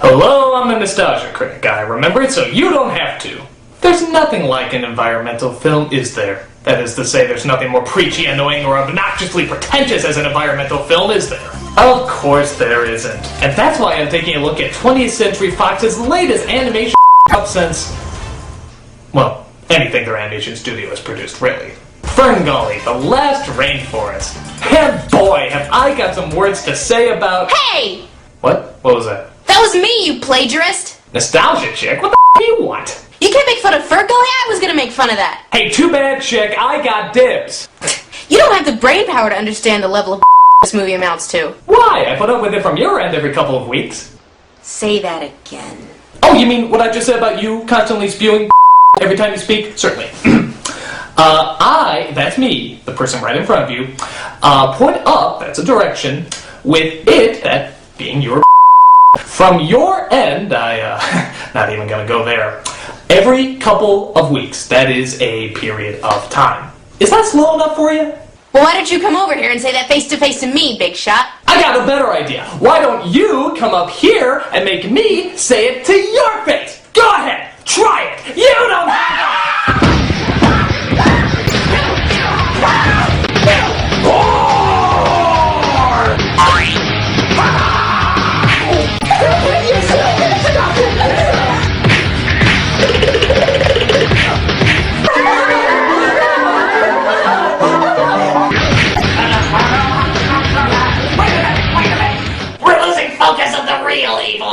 Hello, I'm the Nostalgia Critic guy. Remember it so you don't have to. There's nothing like an environmental film, is there? That is to say, there's nothing more preachy, annoying, or obnoxiously pretentious as an environmental film, is there? Of course there isn't. And that's why I'm taking a look at 20th Century Fox's latest animation up since... well, anything their animation studio has produced, really. Ferngully, the last rainforest. And boy, have I got some words to say about... Hey! What? What was that? That was me, you plagiarist! Nostalgia chick? What the f*** do you want? You can't make fun of Ferngully? I was gonna make fun of that. Hey, too bad, chick. I got dibs. You don't have the brain power to understand the level of this movie amounts to. Why? I put up with it from your end every couple of weeks. Say that again. Oh, you mean what I just said about you constantly spewing every time you speak? Certainly. That's me, the person right in front of you, point up, that's a direction, with it, that being your From your end, not even gonna go there. Every couple of weeks, that is a period of time. Is that slow enough for you? Well, why don't you come over here and say that face-to-face to me, big shot? I got a better idea. Why don't you come up here and make me say it to your face? Go ahead, try it. You don't have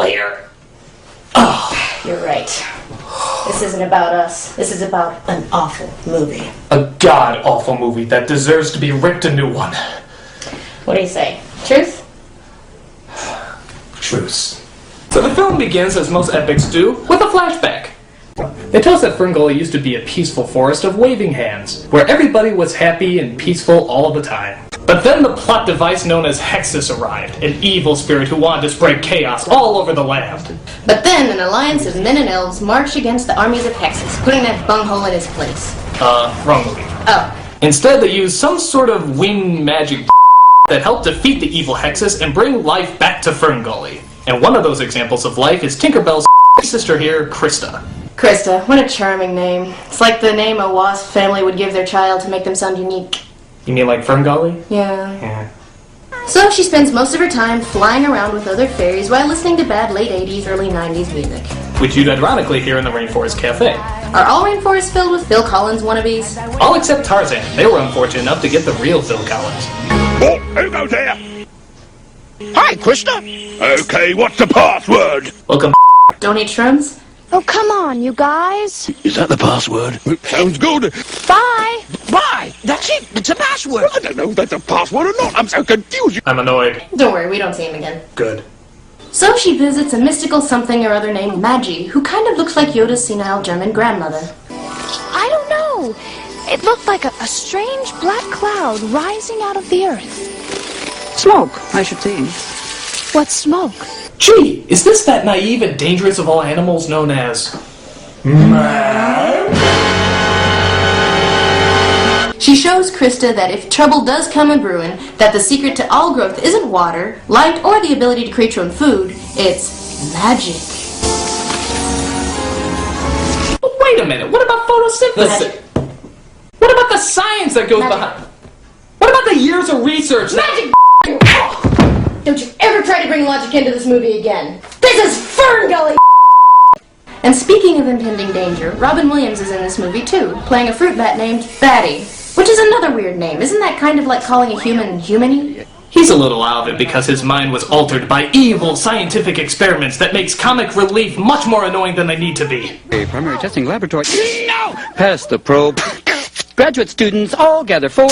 here. Oh, you're right. This isn't about us. This is about an awful movie. A god-awful movie that deserves to be ripped a new one. What do you say? Truth? Truce. So the film begins, as most epics do, with a flashback. It tells that Ferngully used to be a peaceful forest of waving hands, where everybody was happy and peaceful all the time. But then the plot device known as Hexus arrived, an evil spirit who wanted to spread chaos all over the land. But then an alliance of men and elves marched against the armies of Hexus, putting that bunghole in his place. Wrong movie. Oh. Instead, they used some sort of winged magic that helped defeat the evil Hexus and bring life back to Ferngully. And one of those examples of life is Tinkerbell's sister here, Krista. Krista, what a charming name. It's like the name a wasp family would give their child to make them sound unique. You mean like Ferngully? Yeah. So she spends most of her time flying around with other fairies while listening to bad late 80s, early 90s music. Which you'd ironically hear in the Rainforest Cafe. Are all rainforests filled with Phil Collins wannabes? All except Tarzan. They were unfortunate enough to get the real Phil Collins. Oh, who goes there? Hi, Krista. Okay, what's the password? Welcome. Don't eat shrooms? Oh, come on, you guys. Is that the password? Sounds good. Bye. Bye. That's it. It's a password. I don't know if that's a password or not. I'm so confused. I'm annoyed. Don't worry, we don't see him again. Good. So she visits a mystical something or other named Magi, who kind of looks like Yoda's senile German grandmother. I don't know. It looked like a strange black cloud rising out of the earth. Smoke, I should think. What smoke? Gee, is this that naive and dangerous of all animals known as... man? She shows Krista that if trouble does come and brewing, that the secret to all growth isn't water, light, or the ability to create your own food, it's magic. Wait a minute, what about photosynthesis? Magic. What about the science that goes Magic. behind... What about the years of research Magic! Don't you ever try to bring logic into this movie again. This is Ferngully! And speaking of impending danger, Robin Williams is in this movie too, playing a fruit bat named Batty. Which is another weird name. Isn't that kind of like calling a human humany? He's a little out of it because his mind was altered by evil scientific experiments that makes comic relief much more annoying than they need to be. A primary testing laboratory. No! Pass the probe. Graduate students all gather for...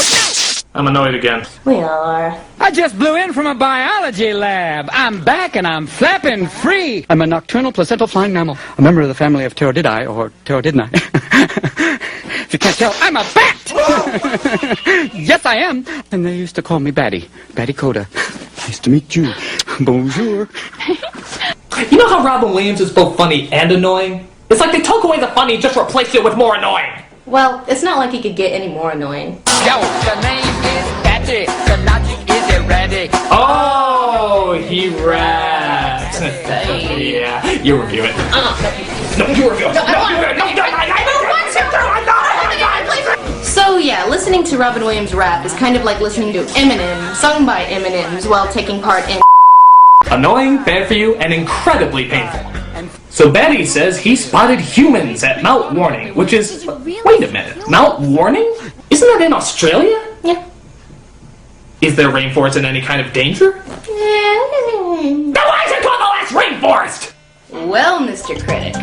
I'm annoyed again. We all are. I just blew in from a biology lab. I'm back and I'm flapping free. I'm a nocturnal placental flying mammal, a member of the family of Pteroididae, or Pterodidnae. If you can't tell, I'm a bat! Yes, I am. And they used to call me Batty. Batty Coda. Nice to meet you. Bonjour. You know how Robin Williams is both funny and annoying? It's like they took away the funny, just replaced it with more annoying. Well, it's not like he could get any more annoying. Yo, the name is Batty. The logic is erratic. Oh, he raps. Yeah, you review it. No, you review it. So yeah, listening to Robin Williams rap is kind of like listening to Eminem, sung by Eminems, while taking part in Annoying, bad for you, and incredibly painful. So Betty says he spotted humans at Mount Warning, which is... Wait a minute, Mount Warning? Isn't that in Australia? Yeah. Is their rainforest in any kind of danger? Then why is it called the last rainforest? Well, Mr. Critic,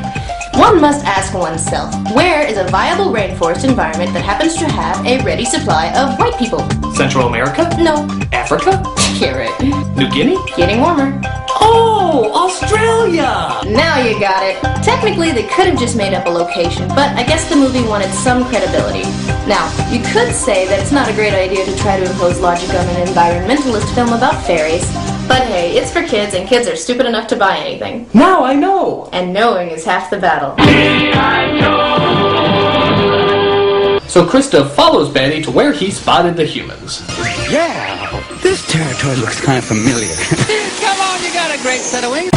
one must ask oneself, where is a viable rainforest environment that happens to have a ready supply of white people? Central America? No. Africa? Carrot. New Guinea? Getting warmer. Oh, Australia! Now you got it. Technically, they could have just made up a location, but I guess the movie wanted some credibility. Now, you could say that it's not a great idea to try to impose logic on an environmentalist film about fairies, but hey, it's for kids, and kids are stupid enough to buy anything. Now I know! And knowing is half the battle. So Krista follows Betty to where he spotted the humans. Yeah, this territory looks kind of familiar. Come on, you got a great set of wings.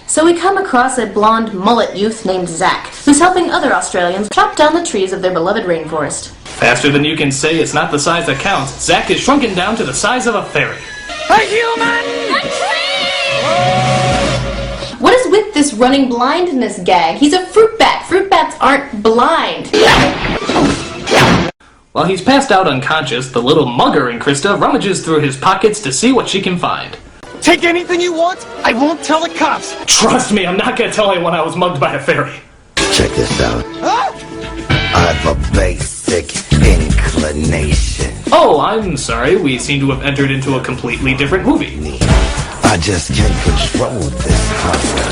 So we come across a blonde mullet youth named Zach, who's helping other Australians chop down the trees of their beloved rainforest. Faster than you can say it's not the size that counts, Zach is shrunken down to the size of a fairy. A human! What is with this running blindness gag? He's a fruit bat. Fruit bats aren't blind. While he's passed out unconscious, the little mugger in Krista rummages through his pockets to see what she can find. Take anything you want, I won't tell the cops. Trust me, I'm not gonna tell anyone I was mugged by a fairy. Check this out. I've a basic inclination. Oh, I'm sorry, we seem to have entered into a completely different movie. I just can't control this hunger.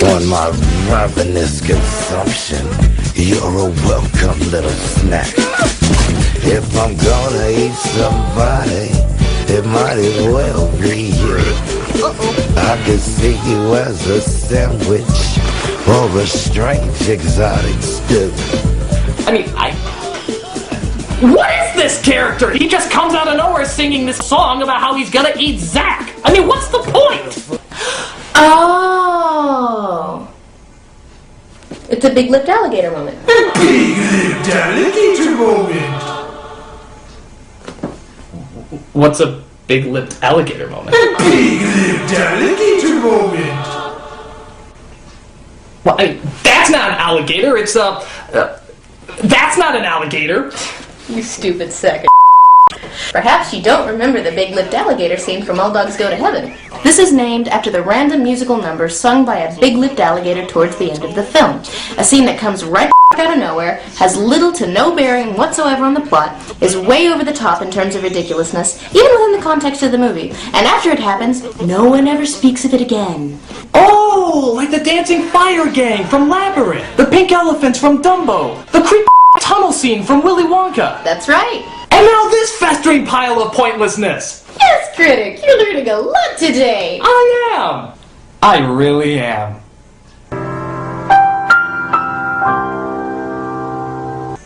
On my ravenous consumption, you're a welcome little snack. If I'm gonna eat somebody, it might as well be you. I could see you as a sandwich or a strange exotic stew. What is this character? He just comes out of nowhere singing this song about how he's gonna eat Zach. I mean, what's the point? Oh. It's a big-lipped alligator moment. Big-lipped alligator moment. What's a big-lipped alligator moment? Big-lipped alligator moment. Well, that's not an alligator, it's that's not an alligator. You stupid sack of Perhaps you don't remember the big-lipped alligator scene from All Dogs Go to Heaven. This is named after the random musical number sung by a big-lipped alligator towards the end of the film. A scene that comes right out of nowhere, has little to no bearing whatsoever on the plot, is way over the top in terms of ridiculousness, even within the context of the movie. And after it happens, no one ever speaks of it again. Oh, like the dancing fire gang from Labyrinth, the pink elephants from Dumbo, the creepy tunnel scene from Willy Wonka. That's right. And now this festering pile of pointlessness. Yes, Critic, you're learning a lot today. I am. I really am.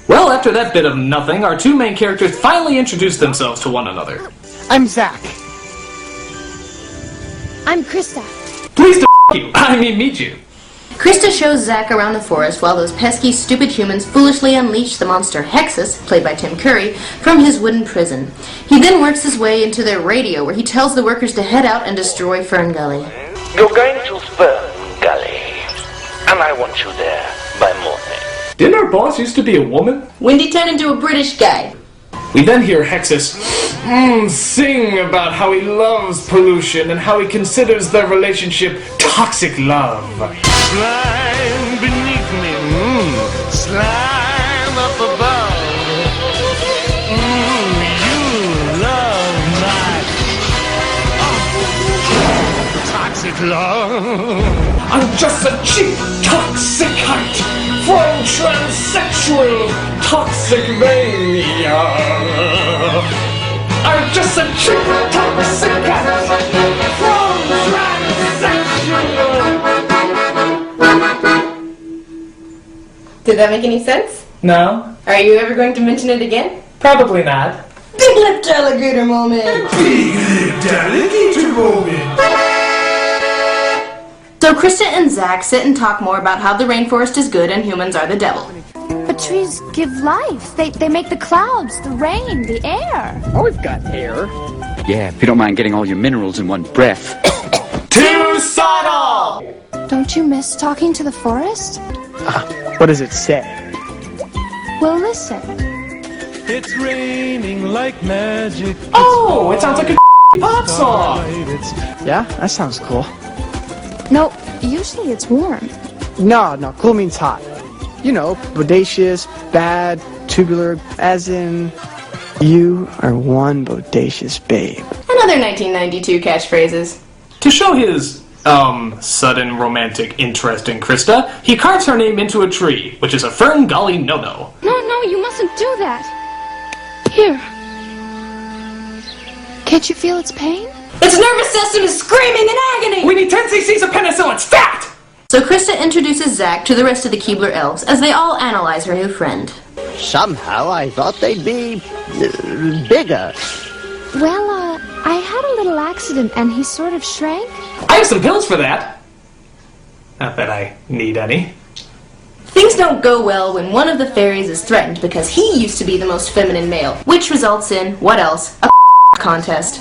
Well, after that bit of nothing, our two main characters finally introduce themselves to one another. I'm Zach. I'm Krista. Pleased to you. I mean, meet you. Krista shows Zach around the forest while those pesky, stupid humans foolishly unleash the monster Hexus, played by Tim Curry, from his wooden prison. He then works his way into their radio, where he tells the workers to head out and destroy Ferngully. You're going to Ferngully, and I want you there by morning. Didn't our boss used to be a woman? Wendy turned into a British guy. We then hear Hexus sing about how he loves pollution and how he considers their relationship toxic love. Slime beneath me, slime up above. You love my toxic love. I'm just a cheap toxic height from transsexual toxic mania. I'm just a cheap toxic height from transsexual. Did that make any sense? No. Are you ever going to mention it again? Probably not. Big-lipped alligator moment. Big-lipped alligator moment. So Krista and Zach sit and talk more about how the rainforest is good and humans are the devil. But trees give life. They make the clouds, the rain, the air. Oh, we've got air. Yeah, if you don't mind getting all your minerals in one breath. Too subtle! Don't you miss talking to the forest? What does it say? Well, listen. It's raining like magic. Oh, it sounds like a pop song! Yeah, that sounds cool. No, usually it's warm. No, cool means hot. You know, bodacious, bad, tubular, as in, you are one bodacious babe. Another 1992 catchphrases. To show his, sudden romantic interest in Krista, he carves her name into a tree, which is a Ferngully no-no. No, you mustn't do that. Here. Can't you feel its pain? Its nervous system is screaming in agony! We need 10 cc's of penicillin, stat! So Krista introduces Zach to the rest of the Keebler elves as they all analyze her new friend. Somehow I thought they'd be bigger. Well, I had a little accident and he sort of shrank. I have some pills for that. Not that I need any. Things don't go well when one of the fairies is threatened because he used to be the most feminine male, which results in, what else, a contest.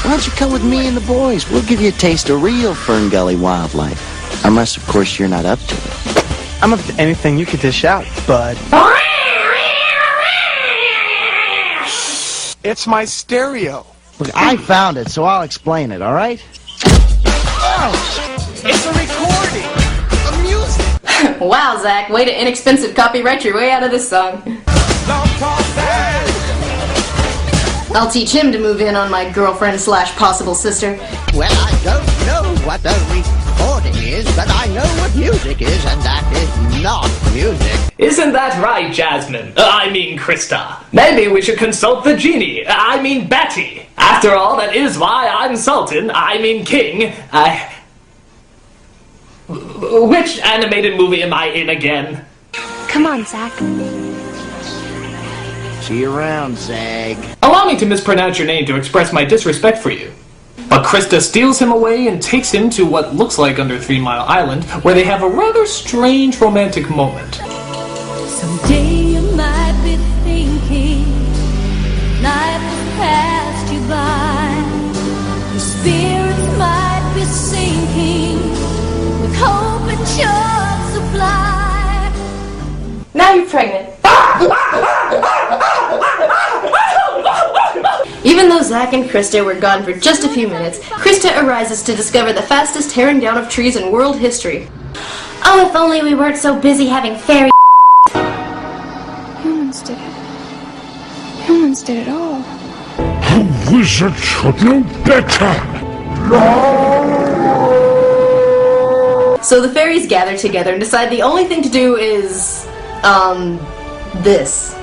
Why don't you come with me and the boys? We'll give you a taste of real Ferngully wildlife. Unless, of course, you're not up to it. I'm up to anything you could dish out, bud. It's my stereo. Look, I found it, so I'll explain it, all right? Oh, it's a recording of music. Wow, Zach, way to inexpensive copyright your way out of this song. I'll teach him to move in on my girlfriend / possible sister. Well, I don't know what a recording is, but I know what music is, and that is not music. Isn't that right, Jasmine? I mean Krista. Maybe we should consult the genie. I mean Betty. After all, that is why I'm Sultan. I mean King. Which animated movie am I in again? Come on, Zach. See you around, Zag. Allow me to mispronounce your name to express my disrespect for you. But Krista steals him away and takes him to what looks like under 3 Mile Island, where they have a rather strange romantic moment. Someday you might be thinking life has passed you by. Your spirits might be sinking with hope and short supply. Now you're pregnant. Even though Zach and Krista were gone for just a few minutes, Krista arises to discover the fastest tearing down of trees in world history. Oh, if only we weren't so busy having fairy. Humans did it. Humans did it all. A wizard should know better. So the fairies gather together and decide the only thing to do is, this.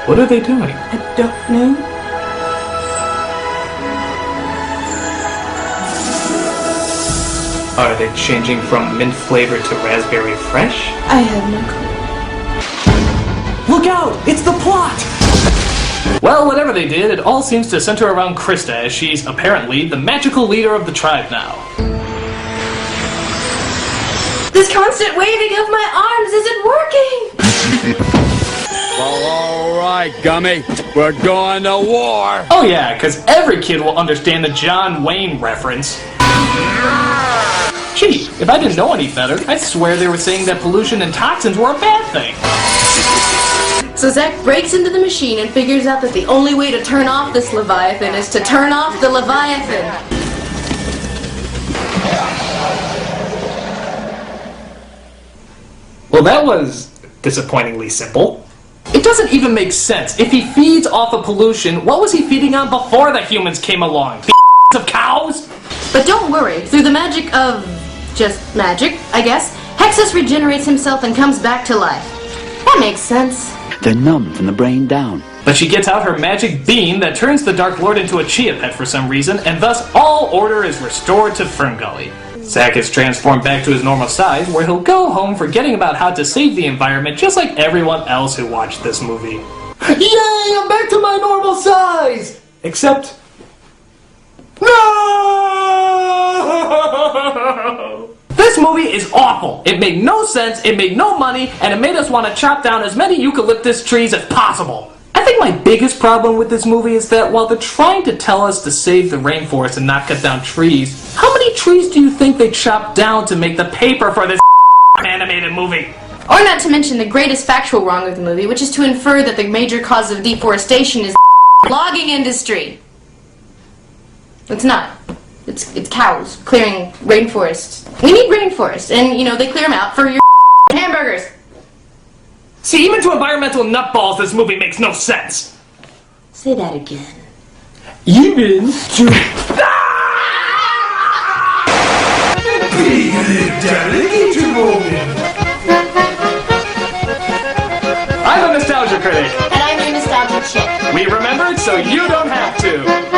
What are they doing? I don't know. Are they changing from mint flavor to raspberry fresh? I have no clue. Look out! It's the plot! Well, whatever they did, it all seems to center around Krista, as she's apparently the magical leader of the tribe now. This constant waving of my arms isn't working! Well, all right, Gummy. We're going to war. Oh yeah, because every kid will understand the John Wayne reference. Gee, if I didn't know any better, I'd swear they were saying that pollution and toxins were a bad thing. So Zach breaks into the machine and figures out that the only way to turn off this Leviathan is to turn off the Leviathan. Well, that was disappointingly simple. It doesn't even make sense. If he feeds off of pollution, what was he feeding on before the humans came along? Of cows? But don't worry, through the magic of... just magic, I guess, Hexus regenerates himself and comes back to life. That makes sense. They're numb from the brain down. But she gets out her magic bean that turns the Dark Lord into a chia pet for some reason, and thus all order is restored to Ferngully. Zack is transformed back to his normal size, where he'll go home forgetting about how to save the environment just like everyone else who watched this movie. Yay, I'm back to my normal size! Except... No! This movie is awful. It made no sense, it made no money, and it made us want to chop down as many eucalyptus trees as possible. I think my biggest problem with this movie is that while they're trying to tell us to save the rainforest and not cut down trees, how many trees do you think they chopped down to make the paper for this animated movie? Or not to mention the greatest factual wrong of the movie, which is to infer that the major cause of deforestation is the logging industry. It's not. It's cows clearing rainforests. We need rainforests, and, you know, they clear them out for your hamburgers. See, even to environmental nutballs, this movie makes no sense. Say that again. Even to... I'm a nostalgia critic. And I'm your nostalgic chick. We remembered so you don't have to.